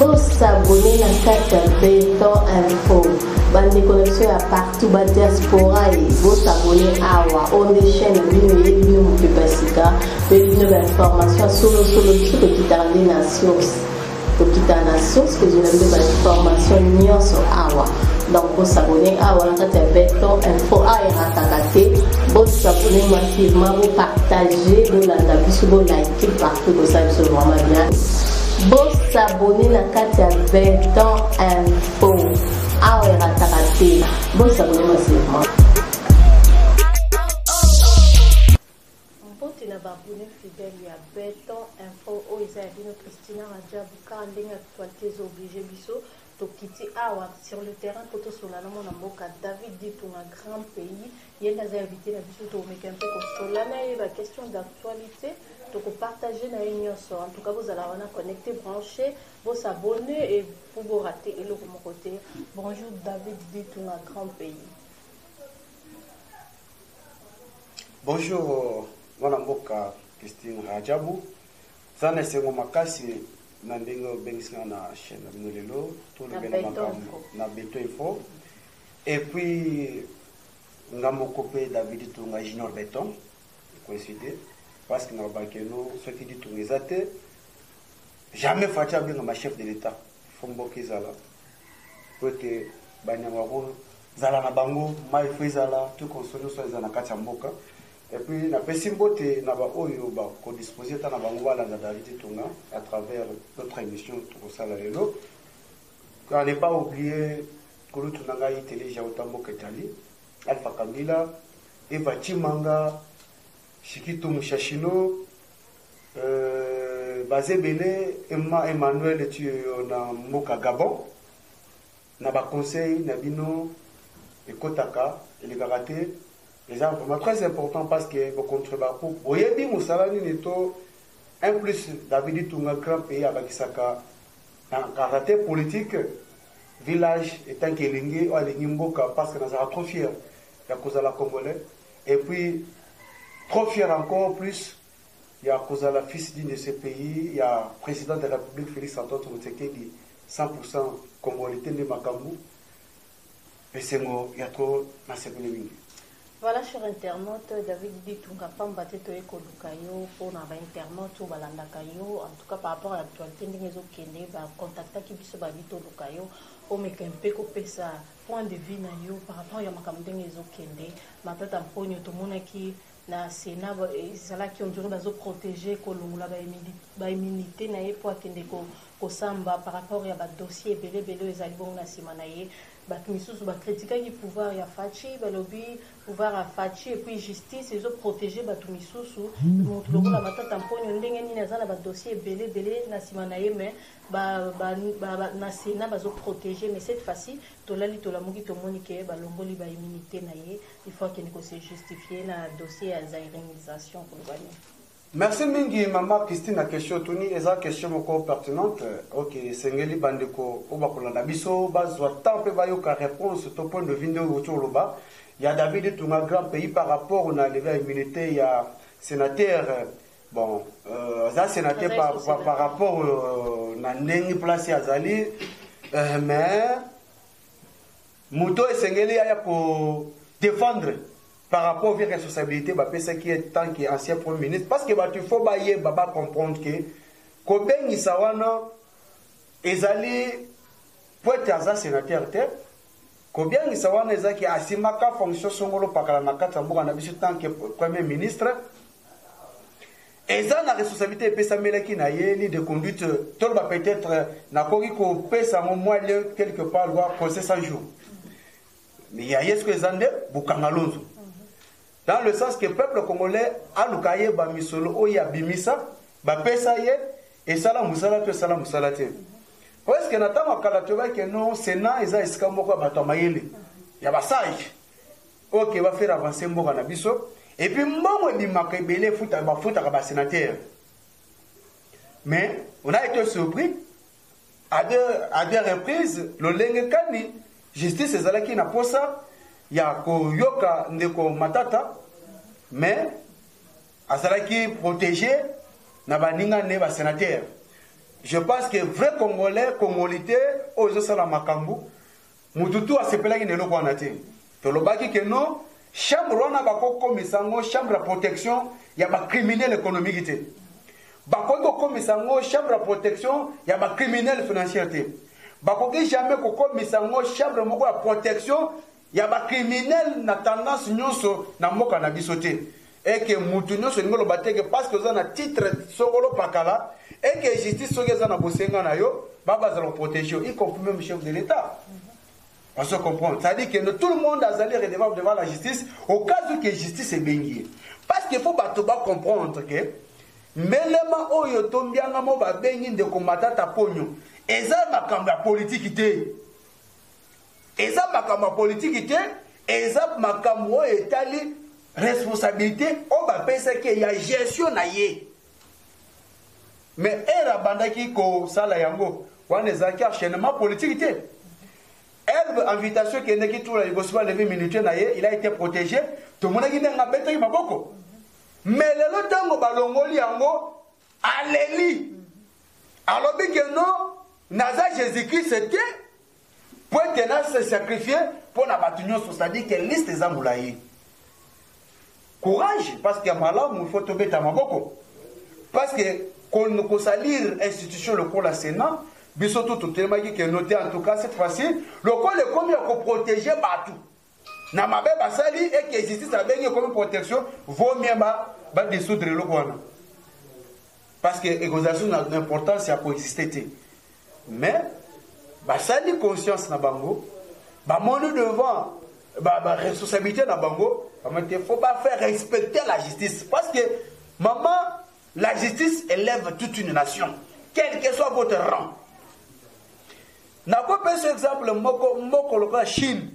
s'abonner à Kata Béton Info. Bande connexion à partout, la diaspora et vous s'abonner à on des chaînes vidéo mon pépasika, une information solo sur qui t'a la source. Qui t'a la source que je n'ai pas d'information ni sur awa. Donc vous s'abonner à Kata Béton Info à Eratakate. Vous s'abonner massivement, vous partagez, vous l'avez vous likez partout, vous savez c'est vraiment bien. Vous s'abonner à Kata Béton Info. Ah ouais, ratarate. Vous s'abonner massivement. Mbote na babone fidèle ya Béton Info o ezali no Christina Radjabou kandenge actualité obligé biso to kiti awa sur le terrain poto solana mona mboka David Ditunga grand pays yenda za invité na biso to meka un peu solana et la question d'actualité donc partager na nyonso en tout cas vous allez wana connecter brancher vous s'abonner et pour vous rater et le côté bonjour David Ditunga grand pays. Bonjour mwana mboka Christine Radjabou zana sengo makasi na ndenge bengisina na chaîne na lelo tout le na Béton Info et puis ngamo copé David Ditunga Junior Béton coïncide parce que na bakeno ce qui dit tout exate jamais fatia bien ma chef de l'état fomboki zala pour que banyama ko zala na bango mai fezala tout console so zala kati mboka. Et puis, na pesimbote na ba oyo ba ko disposer ta na bango bala na David Ditunga à travers notre émission tout ça là lelo. Qu'on n'est pas oublié que le tunanga yi télé Jaotambo Ketali, Alpha Kamila, Eva Chimanga, Shikito Mushashino, Bazebele, Emmanuel tu na Moka Gabon, na ba conseil na bino et Kotaka et les karaté. Les arguments très important parce que vos contrebakou, Boyebi Moussalani Neto, un plus David Ditunga grand pays à Bakisaka, en karaté politique, village étant Kélingi ou Alinimboka parce que nous sommes trop fiers de la cause de la Congolais. Et puis, trop fiers encore plus, il y a cause de la fils digne de ce pays, il y a le président de la République Félix Antoine Tshisekedi, 100% Congolais de Makambu. Et c'est moi, il y a trop dans ce pays. Voilà, sur Internet, David Ditunga Pamba Teto Eko Lukayo, pour na Internet ou Balanda Kayo, en tout cas par rapport à l'actualité, nous avons kende, contacter qui biso Babito Lukayo, au mekempe ko pesa point de vue na yo par rapport à makamde ngezo kende, matata mponyo to monaki na Sénat ezala ki on dirait bazo protéger ko longula ba immunité na ye pour kende ko samba par rapport à ba dossier belé ezali bon na simana ye. Misusu ba critiquer qui pouvoir ya fachi ba lobby pouvoir a fachi et puis justice ils ont protégé ba misusu donc le la matata mponyo ndenge ni nazala ba dossier belé na simana ye mais ba na Sénat bazo protéger mais cette fois-ci to la moki to monike ba longoli ba immunité na ye il faut qu'il ne se justifier na dossier à zairisation pour le gagner. Merci mingi maman Christine la question tuni eza question moko pertinente. OK, sengeli bandeko oba kolanda biso bazwa tempe ba yoka réponse to point de vue de autour loba. Il y a David Ditunga grand pays par rapport on a levé immunité il y a sénateur bon ça sénateur par rapport na ndenge place azali mais moto sengeli ya pour défendre par rapport aux responsabilités, ce qui est tant qu'ancien Premier ministre, parce que il faut comprendre que Koben Isawana ezali pour être sénateur, Koben Isawana ezaki asimaka fonction songolo pakala na katamboka na biso tant que Premier ministre. Eza la responsabilité pesa meleki na yeli de conduite tout va peut-être na koki ko pesa au moins quelque part loi procès 100 jours. Mais il y a ce que zande bukangalonzo. Dans le sens que le peuple congolais a l'ukaye ba misolo oya bimisa ba pesa ye et sala musala to sala musala te. Parce que natama kala to ba que non Sénat eza eskambo ko bato mayele. Ya ba sage. OK va faire avancer mboka na biso et puis mbongo bimaka ebele futa ba sénateur. Mais on a été surpris à deux reprises le lenge kani justice ezalaki na posa ya koyoka ndeko matata mais azalaki protégé na baninga ne ba sénateur je pense que vrai Congolais, Congolité, aux ça la makambu, mututu a sepela qui ne lo kwa nate. To lo baki que non, chambre wana bako komisango, chambre de protection, ya ba criminel économique té. Bako ko komisango, chambre de protection, ya ba criminel financier té. Bako ki jamais ko komisango, chambre moko de protection, ya ba criminel na tendance nyonso na mboka na biso té. Et que mutu nyonso ngolo bateke parce que za na titre sokolo pakala. Et que la justice soit dans la yo, va se protéger, y compris même le chef de l'État. On se comprend. C'est-à-dire que tout le monde a allé redevable devant la justice au cas où la justice est bénie. Parce qu'il faut comprendre que Melema oyo tombianga mo ba bengi de combattre ta pogno. Eza makamba politique té. Eza makamba politique té, eza makambo etali responsabilité on va penser que y a gestion na ye. Mais era bandaki ko sala yango wana ezaki enchaînement politique. Elle invitation qui est tout la Yougoslavie levé militaire na ye, il a été protégé. Tout le monde a dit nga beta maboko. Mais le lotango balongoli yango aleli. Alors que non, naza Jésus-Christ c'était pour tenir se sacrifier pour la bataillon, c'est-à-dire que liste des amoulaïs. Courage parce que malamu il faut tomber ta maboko. Parce que qu'on ne salir institution le cours la Sénat, bisoto tout tellement qui est noté en tout cas cette fois-ci, le cours est comme il protéger partout. Na mabe basali et que justice a bien comme protection, vaut mieux ba dissoudre le cours. Parce que l'égalisation a une importance à coexister. Mais basali conscience na bango, ba monu devant ba responsabilité na bango, il faut pas faire respecter la justice parce que maman la justice élève toute une nation, quel que soit votre rang. N'a pas pris cet exemple, moko loka Chine.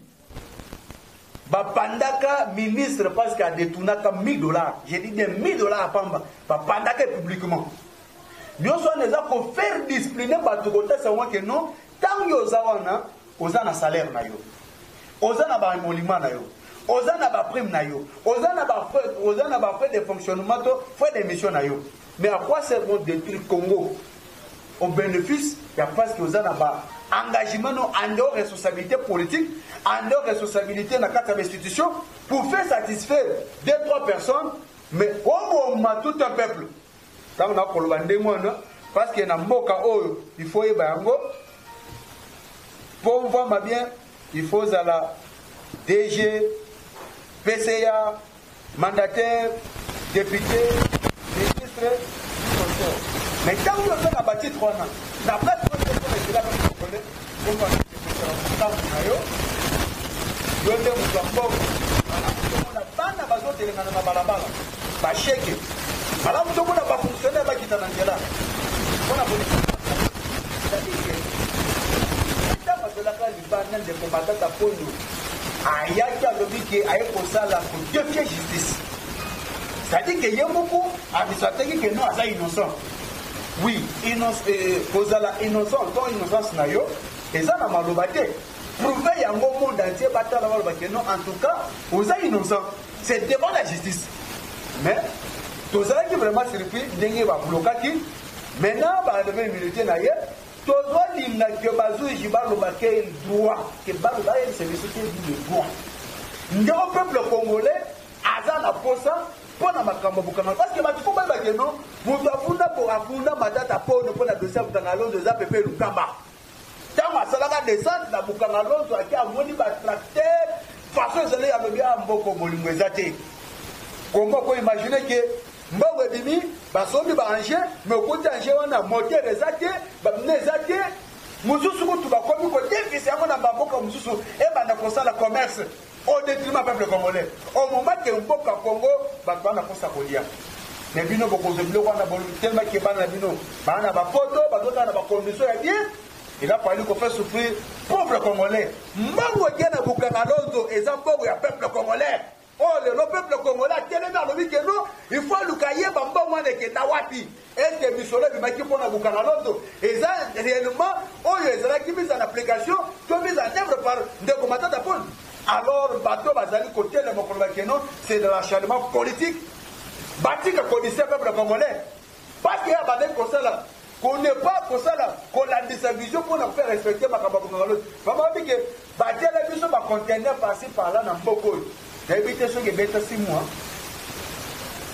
Ba pandaka ministre parce qu'il a détourné $1000. J'ai dit des $1000 à Pamba. Ba pandaka publiquement. Nous sommes pour faire discipliner ba tukota sawa que non, tant yo zawana, ozana salaire na yo. Ozana ba émolument na yo. Ozana ba prime na yo, ozana ba frais de fonctionnement, frais de mission na yo. Mais à quoi servent détruire Congo? Au bénéfice, il y a parce que ozana ba engagement en dehors responsabilité politique, en dehors responsabilité dans quatre institutions pour faire satisfaire 2-3 personnes, mais au moins tout un peuple. Quand on a colobandé moi, parce que dans Moka il faut y bango. Pour voir bien, il faut à la DG. PCA, mandataire, député, ministre, conseil. Mais tant que vous avez bâti 3 ans, la place de est là pour vous connaître, vous connaissez ayaki alobi ke aye kosala kodefie justice. C'est-à-dire que ye moko abisateki ke non aza innocent. Oui, kozala innocent, ton innocence na yo eza na maloba te. Prouver yango monde entier batala maloba ke non, en tout cas oza innocent. C'est devant la justice. Mais tozalaki vraiment surpris ndenge bablokaki. Maintenant balevé militaire na ye toujours l'inna que bazou jibalo baké droit que balo baé c'est le droit. Ndeko peuple congolais aza na posa pona makambo bukanga parce que batu ba ba non mutu afunda pour afunda matata pona pona dossier bukanga londo za pepe lukamba. Tant asalaka descente na bukanga londo aki amoni ba tracteur façon zele ya lobia mboko bolingo ezate. Comment ko imaginer que mbongo ebimi basombi baange mais okuti ange wana moteur ezate bamine ezate mususu kutu bakomi kodefisi yango na bamboka mususu ebanda kosala commerce au détriment peuple congolais au moment que mboka Congo bato bana kosa kolia mais bino bokozo biloko wana tellement que bana bino bana bapoto bazota na bacondition ya bien il a fallu qu'on fasse souffrir pauvre congolais mbongo ekena bukanga londo eza mbongo ya peuple congolais. Oh, le peuple congolais a tellement envie que non, il faut le cahier bambou moi de Ketawati. Est-ce que Bissole du Maki pour la Bukanalondo? Et ça, réellement, oh, ils ont qui mis en application, qui mis en œuvre par des combattants d'Apple. Alors, bateau, Bazali, côté de Mokolakeno, c'est de l'acharnement politique. Bâti que connaissait le peuple congolais. Parce qu'il y a des conseils là. qu'on n'est pas comme ça là, qu'on a des visions pour nous faire respecter ma capacité. Maman dit que bâtir la vision va contenir par-ci par-là dans beaucoup. D'habitude, ce qui est bête, 6 mois.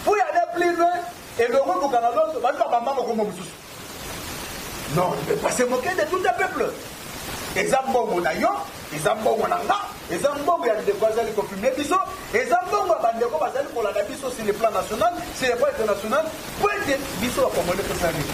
Pour y aller plus loin, et le roi pour Canada, va dire maman comme non, il ne faut pas se moquer de tout le peuple. Les Zambongo Nayo, les Zambongo Nanga, les Zambongo il y a des voisins qui confirment Bisso, les Zambongo Bandeko Bazali pour la Bisso sur le plan national, sur le plan international, pour être Bisso à commander que ça arrive.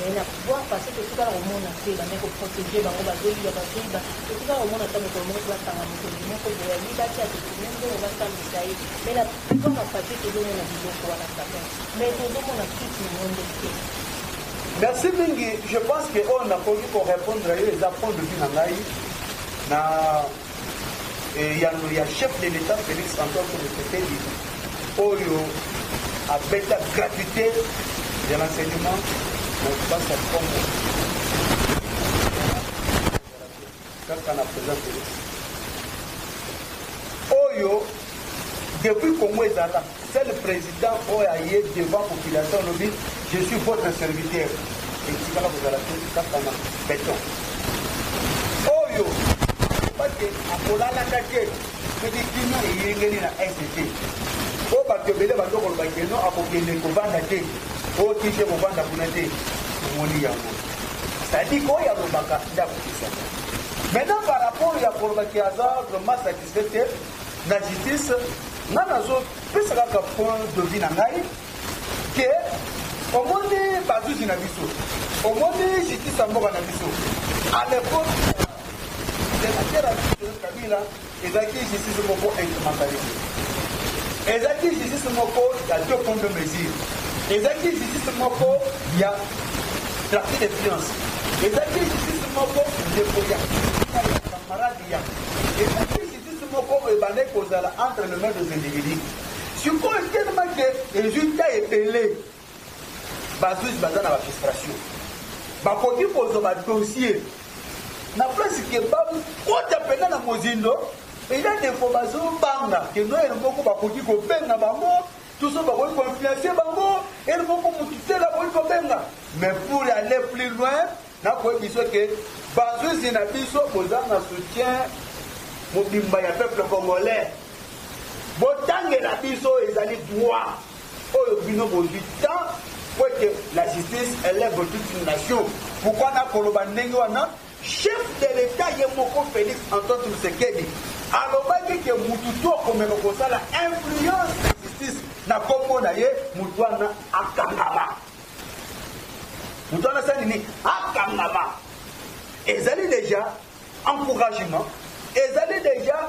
mais la pouvoir parce que tout à l'heure au monde a fait la mec au protéger bango bazoi ya bazoi ba tout à l'heure au monde a tant que monde va tanga muko moko boya libati a tout le monde on va tanga sai mais la pouvoir a pas tout le monde a dit ko wala ça mais tout le monde a tout le monde fait. Merci Mingi, je pense que on a connu pour répondre à les apports de Binangaï na il y a chef de l'État Félix Antoine Tshisekedi Oyo a bête la gratuité de l'enseignement. Donc, ça, c'est comme ça qu'on a présenté. Oyo, depuis Congo Ezala, c'est le président Oyaye devant la population, il dit je suis votre serviteur. Et si vous avez ça, c'est un béton. Oyo, parce que Apola l'a caché, c'est des clients et il y a un SCT. Oh, parce que Bélé va donc le baquet, non, à côté de Kovanda. Oh, qui est au Kovanda Bounate. C'est-à-dire qu'il y a le bac d'application. Maintenant, par rapport à la hasard, vraiment satisfait la justice, nous avons plus de point de vue que au moins des bases de Nabiso, au moins des justice en Nabiso. À l'époque, de la terre de Kabila, et la justice moko instrumentalisée. Et la justice moko, il y a 2 points de mesure. Et la justice moko, il y a trafic d'influence. Et la justice moko, il y a camarades. Et la justice moko, il y a entre les mains des individus. Si on est tellement que le résultat est pelé, basé sur la frustration. Quand il pose un dossier, na place que babu kota pena na mozindo il y a des informations banga que nous avons beaucoup bakoti ko benga bango tout ça bakoti ko influencer bango et beaucoup mutite la bakoti ko benga mais pour aller plus loin na ko biso que bazu na biso bozanga soutien mobimba ya peuple congolais botange na biso ezali droit oyo bino bozwi temps pour que la justice élève toute une nation pourquoi na koloba ndenge wana chef de l'État Yemoko Félix Antoine Tshisekedi alobaki ke mututo komelo kosala influence la justice na kombo na ye mutwana akangama mutwana sani ni akangama ezali déjà encouragement ezali déjà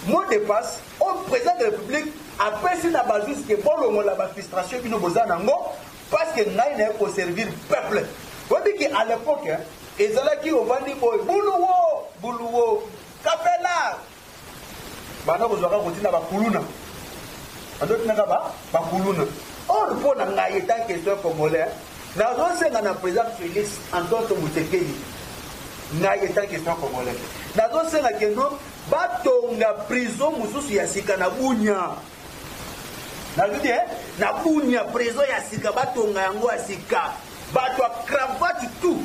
mot de passe au président de la République apesi na bazus ke bolongo la frustration bino bozana ngo parce que ngai na ko servir peuple obi ke à l'époque ezalaki ovandi boy buluwo kapela bana kozwaka kotina bakuluna adotinaka bakuluna or mpo na ngai etant question congolais nazosenga na président Félix Antoine Tshisekedi ngai etant question congolais nazosenga keno batonga prison mosusu ya sika na bunya nazoki na bunya prison ya sika batonga yango ya sika bato ya cravate tout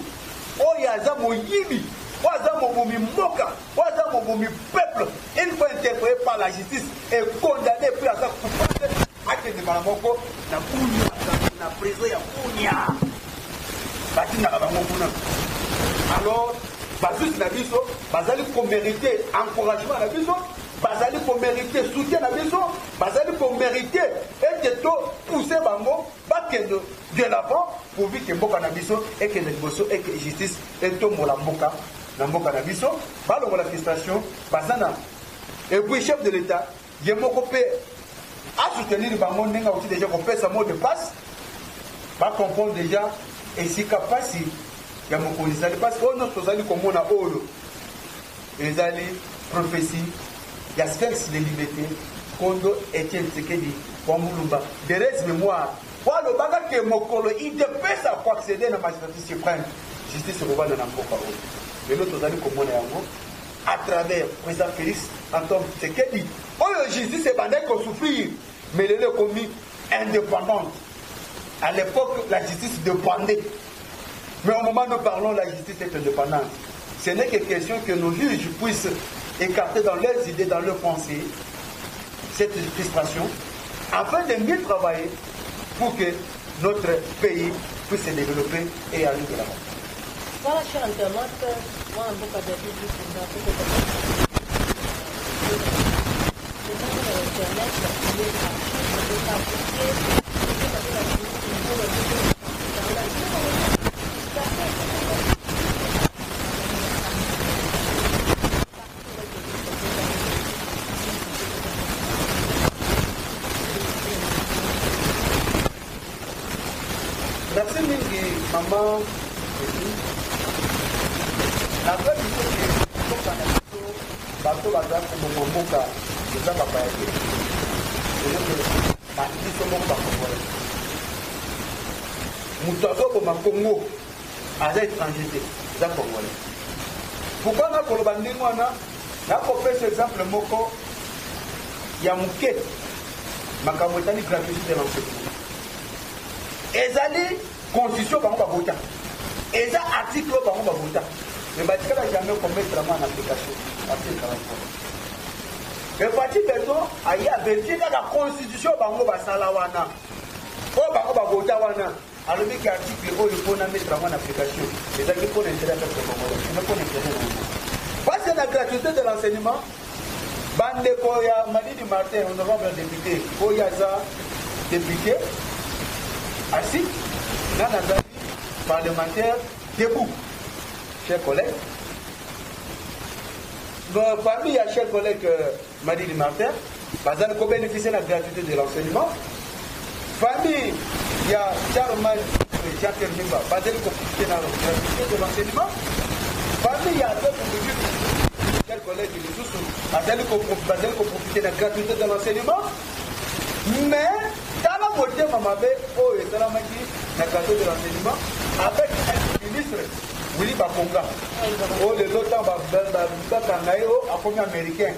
oyo aza moyibi oyo aza mobomi mboka oyo aza mobomi peuple une fois interpellé par la justice et condamné puis aza coupable akende mbala moko na bunya na prison ya bunya batindaka bango kuna alors bazusi na biso bazali komérite encouragement na biso bazali komérite soutien na biso bazali komérite ete to pousser bango bakende de l'avant pourvu que mboka na biso ekende liboso eke justice etombola mboka na mboka na biso balongola frustration bazana et puis chef de l'état ye moko mpe asoutenir bango ndenge auti déjà kopesa mot de passe va comprendre déjà et si capable il y a mon connaissance parce que nous sommes comme on a olo les alliés prophétie il y a sphinx de liberté Kondo Etienne Tshisekedi Wambulumba de reste mémoire pour le bagage que mokolo il dépêche à accéder à la magistrature suprême justice au Rwanda na mboka oyo et l'autre alliés comme on a yango à travers président Félix Antoine Tshisekedi oyo justice est bandé qu'on souffrir mais elle est commis indépendante. À l'époque, la justice dépendait. Mais au moment où nous parlons, la justice est indépendante. Ce n'est que question que nos juges puissent écarter dans leurs idées, dans leurs pensées, cette frustration, afin de mieux travailler pour que notre pays puisse se développer et aller de l'avant. Voilà, cher internaute, moi, en beaucoup merci mingi maman après bato baza koboma mboka eza bapaya te biso moko bakongole moto azoboma kongo aza étranger te eza congolais pourkui nakoloba ndenge wana nakopesa exemple moko ya moke makambo etali gratuité de l'enseignement ezali constitution bango babota eza article oyo bango babota mais batikala jamais commettre yango en application article 43 mais pati beto aye averti kaka constitution bango basala wana oyo bango babota wana alobi ke article oyo mpona mettre yango en application ezalaki mpona intérêt ya peuple congolais eza mpona intérêt nango parce na gratuité de l'enseignement bandeko ya Madidi Martin honorable député oyo aza député assis dans la parlementaire debout, chers collègues. Parmi les chers collègues Madidi Martin, vous allez bénéficier de la gratuité de l'enseignement. Parmi il y a Charman Jacques Mimba, vous allez profiter de la gratuité de l'enseignement. Parmi il y a d'autres chers collègues vous allez profiter de la gratuité de l'enseignement. Mais dans la moitié, Mamabe, oh, et dans la moitié, la gratuité de l'enseignement, avec un ministre, Willy Bakonga. Oh, les autres, à combien américain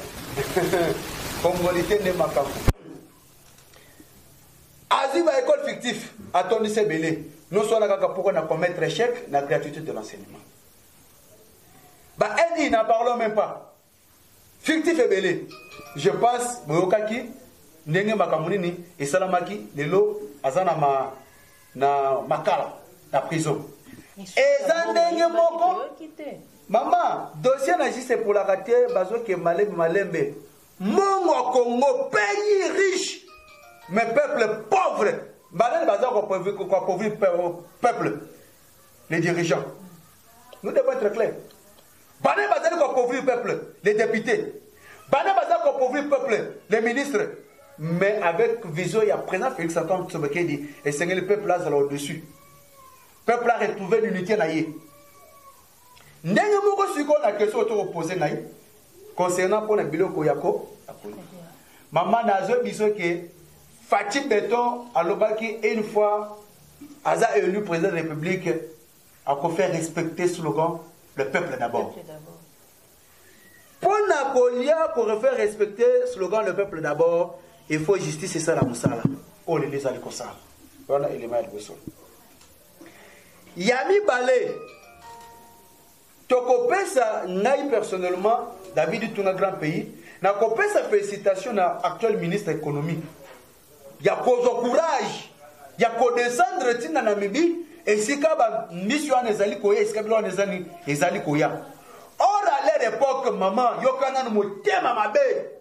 Congolais ne m'accorde. Azib à école fictif, à Tony Sebele, nous sommes là pour commettre échec la gratuité de l'enseignement. Bah, Eddie, n'en parlons même pas. Fictif et belé. Je passe, Boyokaki. Ndenge makamunini esalamaki lelo azana na makala na prison eza ndenge moko mama dossier na juste pour la rater bazo ke malembe mongo Congo pays riche mais peuple pauvre banane bazo ko pauvre peuple les dirigeants nous devons être clairs banane bazo ko pauvre peuple les députés banane bazo ko pauvre peuple les ministres. Mais avec vision, il y a présent Félix Antoine Tshisekedi et c'est le peuple là au-dessus. Le peuple a retrouvé l'unité naïe. N'ayez pas reçu la question opposée naïe concernant pour les biloko yako. Maman Nazo biso que Fatih Béton à l'obaki une fois Aza élu président de la République a faire respecter le slogan le peuple d'abord. Pour Napoléon pour faire respecter le slogan le peuple d'abord. Il faut justice et ça la moussala. Oh les alliés comme ça. Voilà l'élément de besoin. Yami Balé. Tokopesa naï personnellement David tout un grand pays. Na kopesa félicitation à actuel ministre économique. Il y a courage. Il y a descendre tina Namibie et si kaba mission en ezali koya eskabilo en ezali koya. Or à l'époque maman yokana no motema mabe.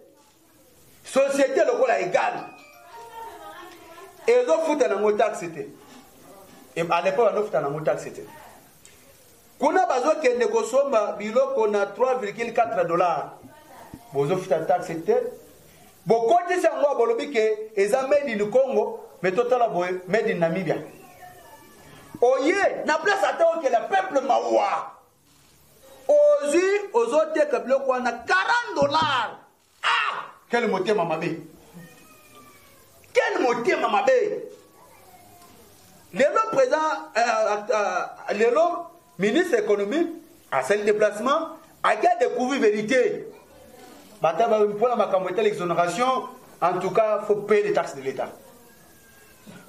Société lokola égale. Et ils ont foutu dans taxe. Et à l'époque, ils ont foutu dans taxe. Quand on a besoin de négocier, on a 3,4 $. Ils ont foutu dans taxe. Beaucoup de gens ont dit qu'ils ont made in Congo, mais totalement made in Namibia. oye na place ata que le peuple mawa ozi ozote ka biloko wana $40. Ah, quel motema mabe, quel motema mabe. Le président le ministre économique à ce déplacement a découvert vérité. Pour la makamboté l'exonération, en tout cas, il faut payer les taxes de l'État.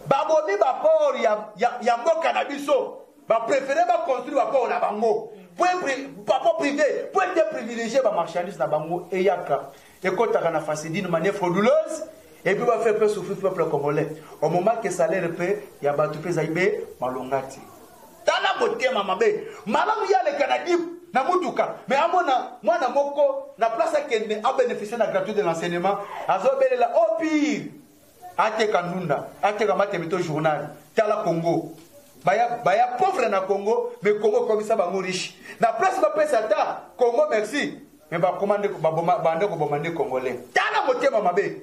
Babomi bapor ya mboka na biso ba préférer ba construire bapor na bango papa privé pour être privilégié ba marchandise na bango et yaka et kotaka na facile d'une manière frauduleuse et puis va faire peu souffrir le peuple congolais au moment que salaire paie ya ba tupé zaibé malongati tala motema mabe malamu ya le Canadien na mutuka mais amona mwana moko na place akende a bénéficier na gratuité de l'enseignement azobelela au pire ate kanunda ate kamate mito journal tala Congo baya pauvre na Congo mais Congo comme ça bango riche na place ba pesa ta Congo merci mais ba commande ba bande ko bomande congolais tala motema mabe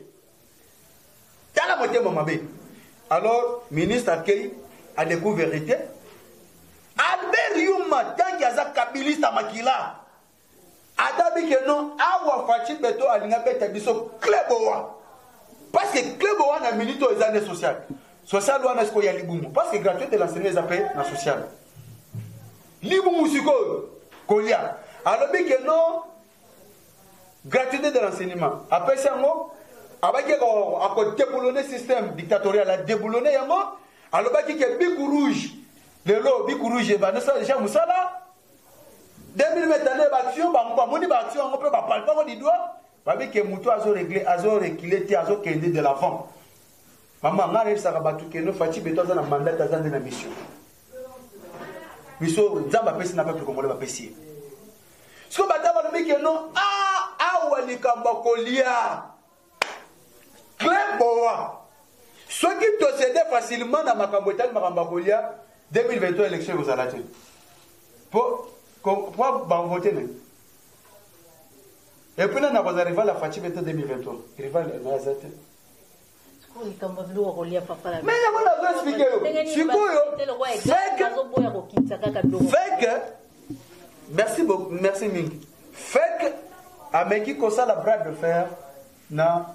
alors ministre Akei a découvert vérité Albert Yuma tant qu'il y a za kabilista makila adabi que non awa fachi beto alinga beta biso klebowa. Parce que club on a milité aux années sociales. Social on a ce qu'il y a libumu. Parce que gratuité de l'enseignement appelle la sociale. Libumu siko kolia. Alors bien que non gratuité de l'enseignement. Après ça mo avec à côté déboulonner système dictatorial à déboulonner yamo. Alors bien que biku rouge. Le lot biku rouge va ne ça déjà musala. 2020 année d'action ba moni ba action on peut pas parler pas du doigt. Parce que Moutou a réglé, a reculé, a reculé de l'avant. Maman, on a réussi à battre que nous fatigues, mais nous avons un mandat dans la mission. Mission, nous avons n'a pas pu comme on l'a apprécié. Ce qu'on va dire, que non, ouali kambakolia, Cléboa. Ceux qui te cédaient facilement dans ma cambotal, ma kambakolia, 2023 élection vous allez. Pourquoi voter? Et puis, nous avons arrivé à la fatigue de 2023. Rival est là, c'est mais il y a pas expliqué. Fait que, merci beaucoup, merci Ming. Fait que, avec qui comme ça la bras de fer na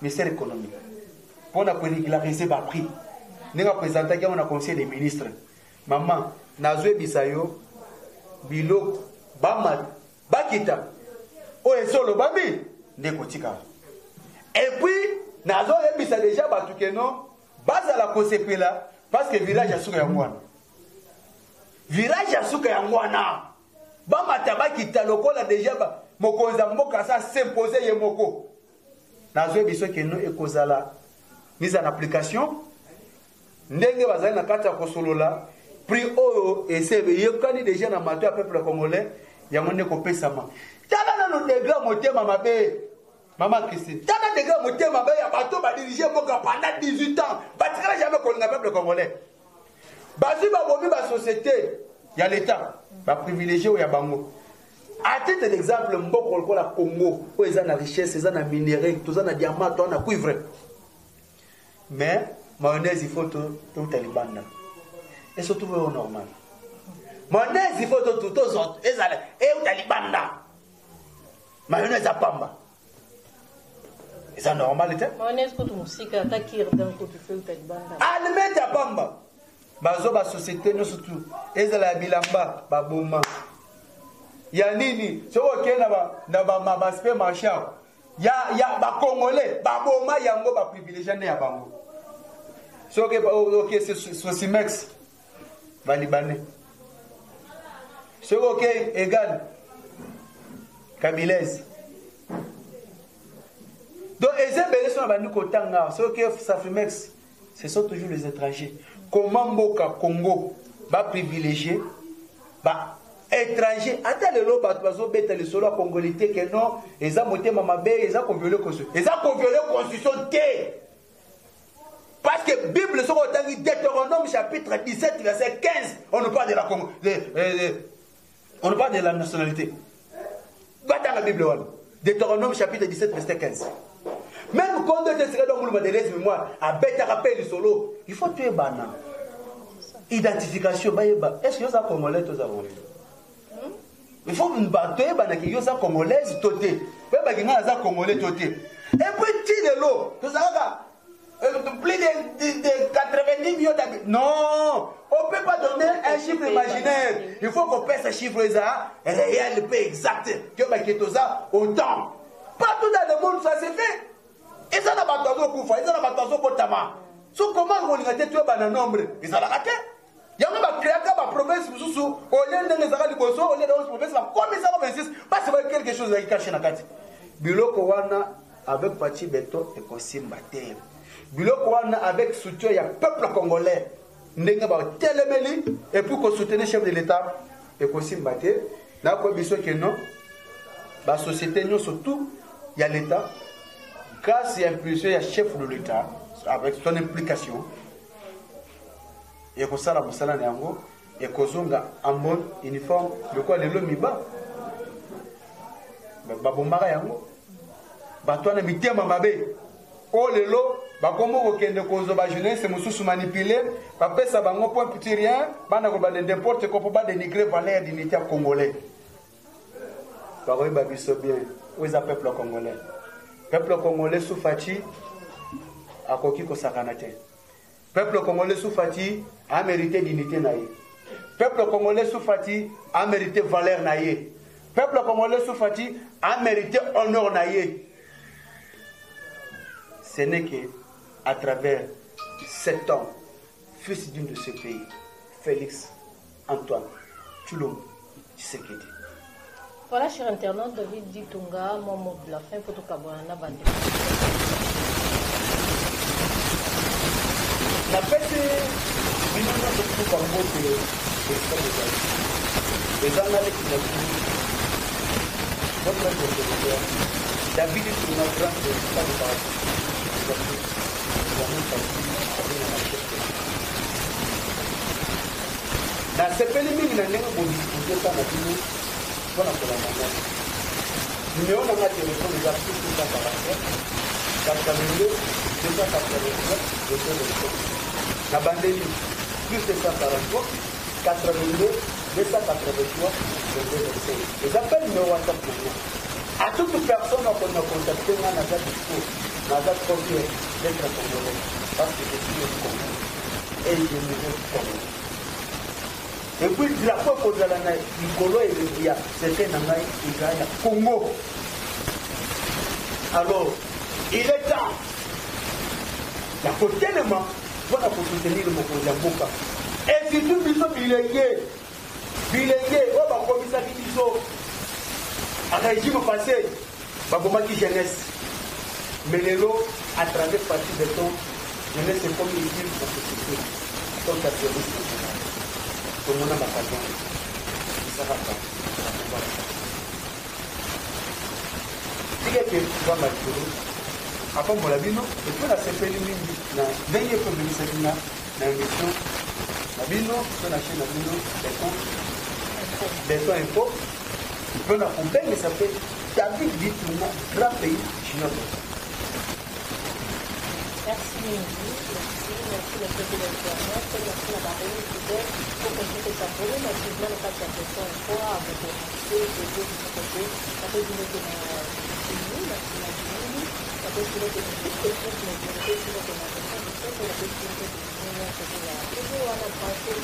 ministère économique. Pour la régulariser par prix. Nous avons présenté à conseil des ministres. Maman, Nazoué Bisayo, Bilo, Bamad. Bakita o esolo babi ndekotika et puis nazo ebisa déjà batukeno basa la kosepela parce que village ya suka ya ngwana bamata bakita lokola déjà ba mokonza mboka sa s'imposer ye moko nazo ebisa keno ekozala mise en application ndenge bazali na kata kosolola prix oyo esebe yekani déjà na mato ya peuple congolais. Il y a mon écopésama. Tala na degré motema mabe. Maman Christine. Tala degré motema mabe ya bato ba diriger moka pendant 18 ans. Ba tikala jamais ko na peuple congolais. Bazi ba bomi ba société, il y a l'état, ba privilégié ou ya bango. À titre d'exemple, mboko ko la Congo, où ils ont la richesse, ils ont la minerai, tous ont la diamant, tous ont la cuivre. Mais mayonnaise il faut tout taliban. Et surtout au normal. Mayonnaise il faut tout aux autres et au taliban mayonnaise à pamba c'est ça normalité mayonnaise pour tout musique attaquer dans côté fait au taliban almet à pamba bazo ba société no surtout ezala bilamba ba boma ya nini so ok na ba supermarché ya ba congolais ba boma yango ba privilégié na ya bango so ok c'est Sosimex ba libanais. C'est ok, égal. Kabilez. Donc, c'est ok, Safimex. Ce sont toujours les étrangers. Comment Mboka Congo va privilégier étrangers. Attends, le lot, les solos congolais, que non, ils ont monté Mamabé, ils ont violé la Constitution. Ils ont violé la Constitution. Parce que la Bible, Deutéronome chapitre 17, verset 15, on nous parle de la Congo. On ne parle de la nationalité. Va dans la Bible. Deutéronome chapitre 17, verset 15. Même quand on est dans le mémoire, à bête à rappel du solo, il faut tuer Bana. identification bayeba est-ce que ça congolais tous avons il faut une bataille banaki yo ça congolaise toté bayeba kinga ça congolais toté et puis ti de l'eau tout ça plus de 90 millions d'habitants. Non, on ne peut pas donner un chiffre imaginaire. Il faut qu'on pèse ce chiffre réel, exact. Que ça autant. Partout dans le monde, ça s'est fait. Et ça n'a pas de coup, et ça n'a pas de coup, tama. So comment on a été tué par un nombre? Et ça l'a raté. Il y a même un créateur, ma promesse, au lieu de les arrêter, au lieu de les promesses, comme ça va 26, parce que quelque chose qui cache dans la carte. Biloko wana avec Pati Beto et Kosim Bater. Biloko wana avec soutien il y a peuple congolais ndenge ba telemeli et pour qu'on soutenir chef de l'état et Kosim Bater na ko biso que non ba société nous surtout il y a l'état grâce à impulsion il y a chef de l'état avec son implication et ko sala musala yango et kozonga en mode uniforme le quoi le miba ba bombara yango ba toi na mitema mabe o lelo bakomo kokende kozo ba jeunesse mususu manipuler ba pesa bango point petit rien bana ko ba de n'importe quoi pour pas dénigrer valeur d'unité congolais ba ko ba biso bien où est le peuple congolais sous Fati akoki ko sakanate peuple congolais sous Fati a mérité dignité naïe peuple congolais sous Fati a mérité valeur naïe peuple congolais sous Fati a mérité honneur naïe. Ce n'est qu'à travers cet homme, fils d'une de ce pays, Félix Antoine Tshilombo Tshisekedi. Voilà, cher internaute, David Ditunga, mon mot de la fin, photo Kabwana Bande. La fête, il y a beaucoup de mot de les Anglais qui ont dit, David Ditunga, grand de na sepeli mingi na ndenge bodiscuter ça na bino mpona kolanda numéro na nga telefone eza plus 244 289 na bandeli plus 243 82 283 22 eza mpe numéro whatsapp na nga à toute personne okona contacter nga naza discours naza confier d'être congolais parce que je suis un congolais et je me veux congolais. Et puis le drapeau pour la Nicolo et le Bia, c'était Nangaï Igaya Congo. Alors, il est temps. Il y a tellement pour soutenir le Mokola. Et surtout, il faut bilinguer. Bilinguer, on va commissaire qui sont à régime passé, Babomaki jeunesse. Mais les lots, à travers partie de temps, jeunesse est comme une ville pour société. Donc, ça se retrouve. Tout le monde a la passion. Ça va pas. Si quelqu'un va m'attirer, après mon labino, et puis la CPL mingi, na dernier problème de cette na émission, labino, sur la chaîne labino, béton info, il peut la compagnie, mais ça fait David Ditunga, grand pays chinois. Merci Mingi, merci le peuple de l'Internet, merci la barrière fidèle pour continuer de s'abonner, merci de ne pas s'intéresser encore à votre conseil, de vous côté, ça peut vous mettre dans nous, merci la journée, ça peut vous mettre dans toutes les choses, mais vous pouvez vous mettre dans la question, vous pouvez vous mettre dans la question, vous pouvez vous mettre dans la question,